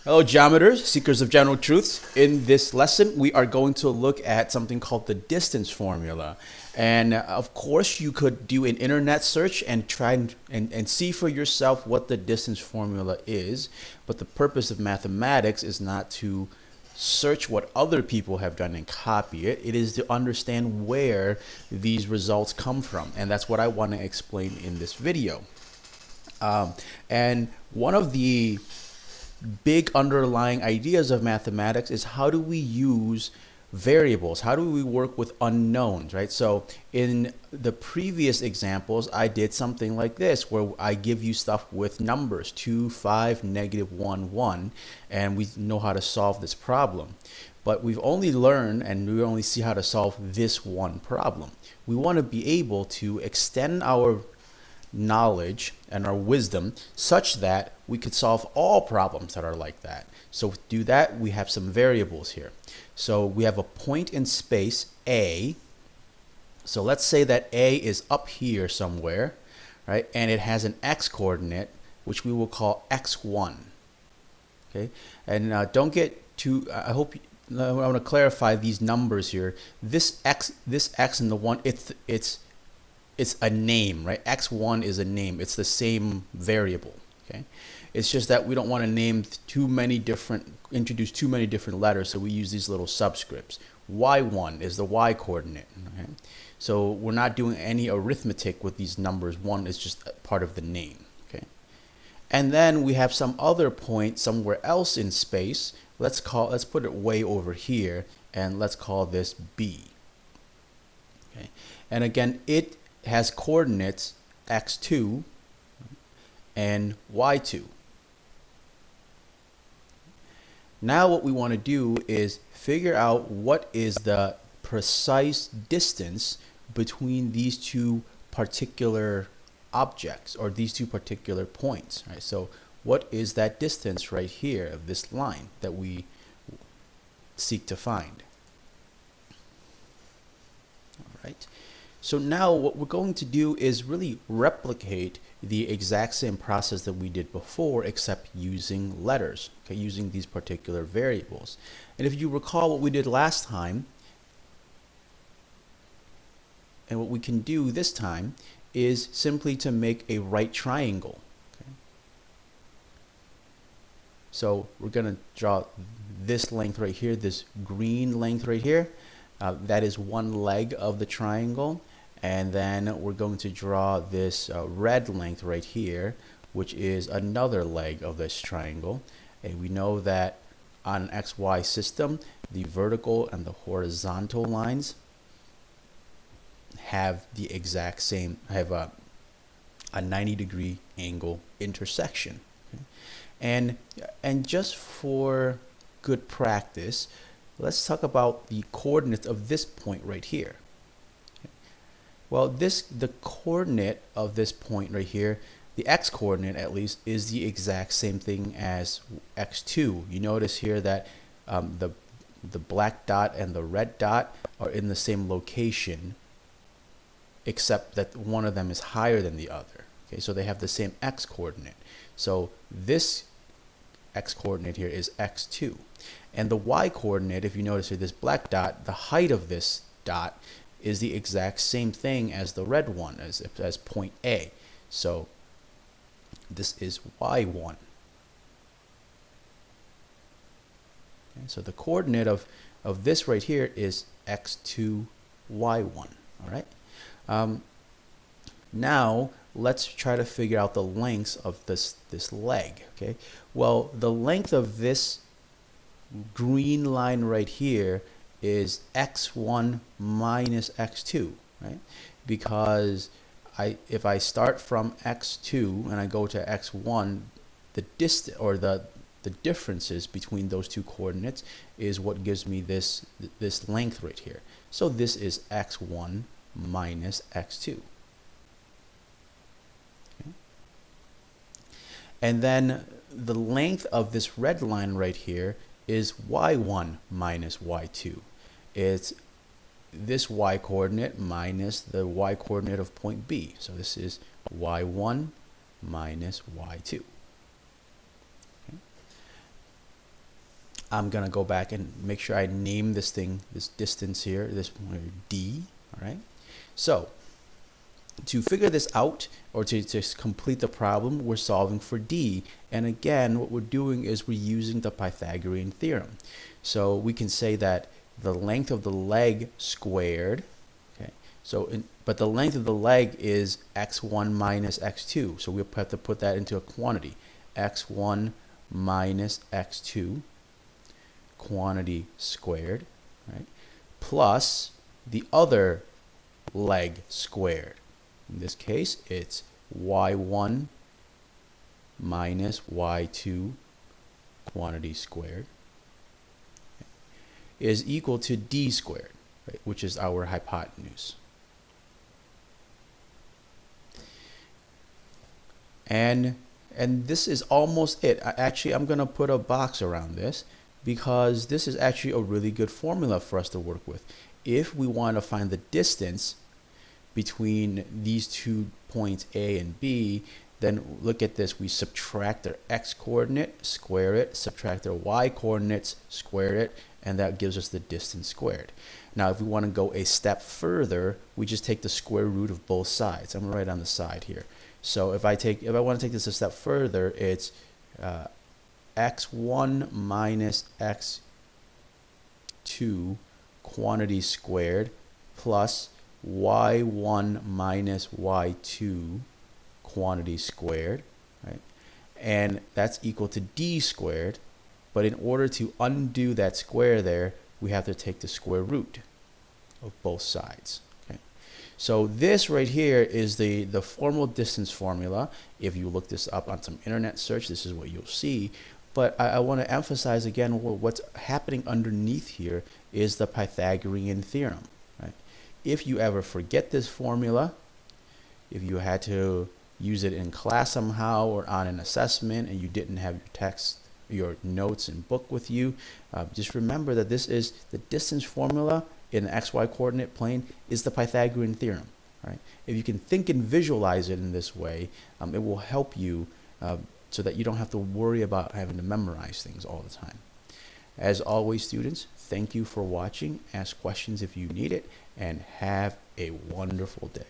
Hello, geometers, seekers of general truths. In this lesson, we are going to look at something called the distance formula. And of course, you could do an internet search and try and see for yourself what the distance formula is. But the purpose of mathematics is not to search what other people have done and copy it. It is to understand where these results come from. And that's what I want to explain in this video. And one of the big underlying ideas of mathematics is how do we use variables? How do we work with unknowns, right? So in the previous examples, I did something like this where I give you stuff with numbers 2, 5, -1, 1, and we know how to solve this problem. But we've only learned and we only see how to solve this one problem. We want to be able to extend our knowledge and our wisdom such that we could solve all problems that are like that. So to do that, we have some variables here. So we have a point in space A. So let's say that A is up here somewhere, right? And it has an x coordinate, which we will call x1. Okay, and don't get too. I hope I want to clarify these numbers here. This x and the 1, it's a name, right? X1 is a name. It's the same variable, okay? It's just that we don't want to name introduce too many different letters, so we use these little subscripts. Y1 is the y coordinate, okay? So we're not doing any arithmetic with these numbers. 1 is just part of the name, okay? And then we have some other point somewhere else in space. Let's put it way over here, and let's call this B, okay? And again, it has coordinates x2 and y2. Now what we want to do is figure out what is the precise distance between these two particular objects or these two particular points, right? So what is that distance right here of this line that we seek to find? All right. So now what we're going to do is really replicate the exact same process that we did before, except using letters, okay, using these particular variables. And if you recall what we did last time, and what we can do this time is simply to make a right triangle. Okay? So we're going to draw this length right here, this green length right here. That is one leg of the triangle. And then we're going to draw this red length right here, which is another leg of this triangle. And we know that on an XY system, the vertical and the horizontal lines have the exact same, have a 90-degree angle intersection. Okay? And just for good practice, let's talk about the coordinates of this point right here. Well, the coordinate of this point right here, the x coordinate at least, is the exact same thing as x2. You notice here that the black dot and the red dot are in the same location, except that one of them is higher than the other. Okay, so they have the same x coordinate. So this x coordinate here is x2. And the y coordinate, if you notice here, this black dot, the height of this dot is the exact same thing as the red one, as point A. So this is y1. Okay, so the coordinate of this right here is x2, y1. All right. Now let's try to figure out the lengths of this leg. Okay. Well, the length of this green line right here is x1 minus x2, right? Because if I start from x2 and I go to x1, the distance or the differences between those two coordinates is what gives me this length right here. So this is x1 minus x2. Okay. And then the length of this red line right here is y1 minus y2. It's this y coordinate minus the y coordinate of point B. So this is y1 minus y2. Okay. I'm gonna go back and make sure I name this thing, this distance here, this d. All right. So to figure this out, or to complete the problem, we're solving for d. And again, what we're doing is we're using the Pythagorean theorem. So we can say that the length of the leg squared, okay, but the length of the leg is x1 minus x2. So we have to put that into a quantity. x1 minus x2 quantity squared, right, plus the other leg squared. In this case, it's y1 minus y2 quantity squared is equal to d squared, right, which is our hypotenuse. And this is almost it. I'm going to put a box around this because this is actually a really good formula for us to work with. If we want to find the distance between these 2 points A and B, then look at this. We subtract their x coordinate, square it, subtract their y coordinates, square it, and that gives us the distance squared. Now, if we want to go a step further, we just take the square root of both sides. I'm going to write on the side here. So if I want to take this a step further, it's x1 minus x2 quantity squared plus y1 minus y2 quantity squared, right? And that's equal to d squared. But in order to undo that square there, we have to take the square root of both sides. Okay? So this right here is the formal distance formula. If you look this up on some internet search, this is what you'll see. But I want to emphasize again, what's happening underneath here is the Pythagorean theorem. Right? If you ever forget this formula, if you had to use it in class somehow or on an assessment and you didn't have your text, your notes and book with you, just remember that this is the distance formula in the xy coordinate plane is the Pythagorean theorem. Right? If you can think and visualize it in this way, it will help you so that you don't have to worry about having to memorize things all the time. As always, students, thank you for watching. Ask questions if you need it, and have a wonderful day.